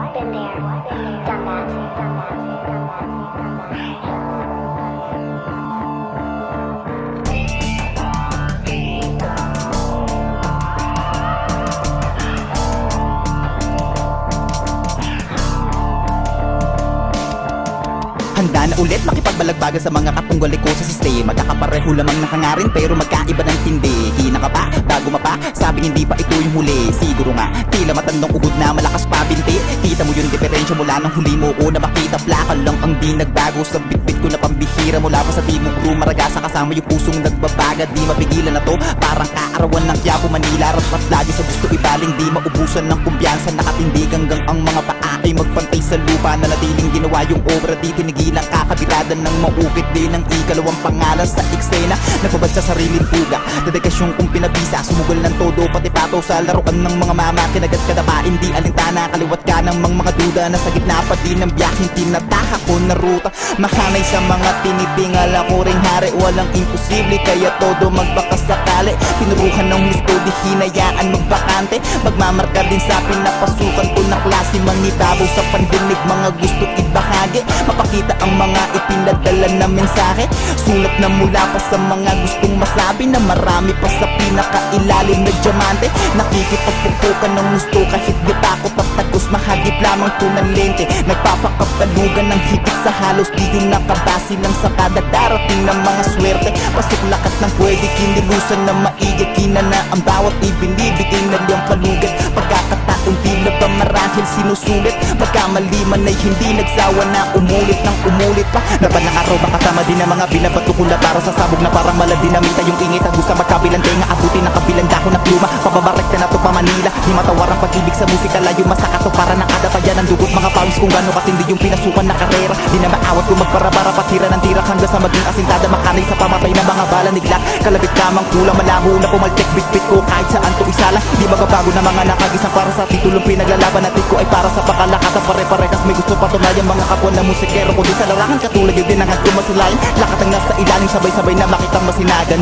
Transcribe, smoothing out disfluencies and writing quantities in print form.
Handa na ulit makipagbalagbagan sa mga katunggali ko sa sistema. Kakapareho lamang nakangarin pero magkaiba ng tindi. Hina ka pa, bago mapa, sabing hindi pa ito yung huli. Siguro nga, tila matandang ugod na malakas pa binti. Kita mo yung diferensya mula nang huli mo o na makita. Plaka lang ang di nagbago sa bitbit ko na pambihira. Mula pa sa timog crew, maragasa kasama yung pusong nagbabaga. Di mapigilan na to, parang kaarawan ng Quiapo, Manila. Rat lagi sa gusto ibaling, di maubusan ng kumpiyansa. Nakatindig hanggang ang mga paa ay magpantay sa lupa. Na natiling ginawa yung obra, di tinigilang kakabirada ng maupit. Din ang ikalawang pangalan sa eksena. Nagpabad sa sariling puga, dedikasyong kung pinabisa. Sumugol ng todo, pati pato sa laruan ng mga mama. Kinagat kadapain, di alintana. Kaliwat ka ng mga duda, nasa gitna pa din ng biyaheng tinatahak ko na ruta. Mahanay sa mga tinitingal, ako ring hari. Walang imposible, kaya todo magbakas sakali. Pinuruhan ng gusto, di hinayaan magbakante. Magmamarka din sa pinapasukan ko na klase. Manitabaw sa pandinig, mga gusto ibahagi. Mapakita ang mga ipinadala na mensahe. Sulat na mula pa sa mga gustong masabi, na marami pa sa pinakailalim na diamante. Nakikipagpupukan ng gusto kahit di takot at tagos. Mahagip lamang to ng lente, nagpapakapalugan ng hitik sa halos. Di yung nakabase lang sa kada darating ng mga swerte. Pasok lakat ng pwede kinilusan na maigi. Kina na ang bawat ibinibigay na liyang palugat. Pagkakataon tila ba marahil sinusulit. Magkamali man ay hindi nagsawa na umulit ng umulit pa. Nabanang araw makatama din ang mga binabato ko na para sa sabog na parang maladinamita. Yung ingit ang gusto magkabilang tenga, abutin ng kabilang dako na pluma. Pababarek na to pa Manila, di matawar ang pag-ibig sa musika. Layo masaka to para nakadatayan ng dugot mga pawis. Kung gano'n katindi yung pinasukan na karera, di na maawat kung magpara-para patira ng tira. Hanggang sa maging asintada, makanay sa pamatay ng mga bala nigla. Kalabit lamang kulang, malaho na pumaltek bit-bit ko kahit saan to isala. Di magabago na mga nakagisang para sa titulong pinaglalaban natin ko ay para sa pakalakatan. Pare-pare kas may gusto patunayan mga kapwa na musikero ko din sa larangan. Katulad yun din ang at kumasilayan, lakat ang nasa ilalim, sabay-sabay na makitang masinagan.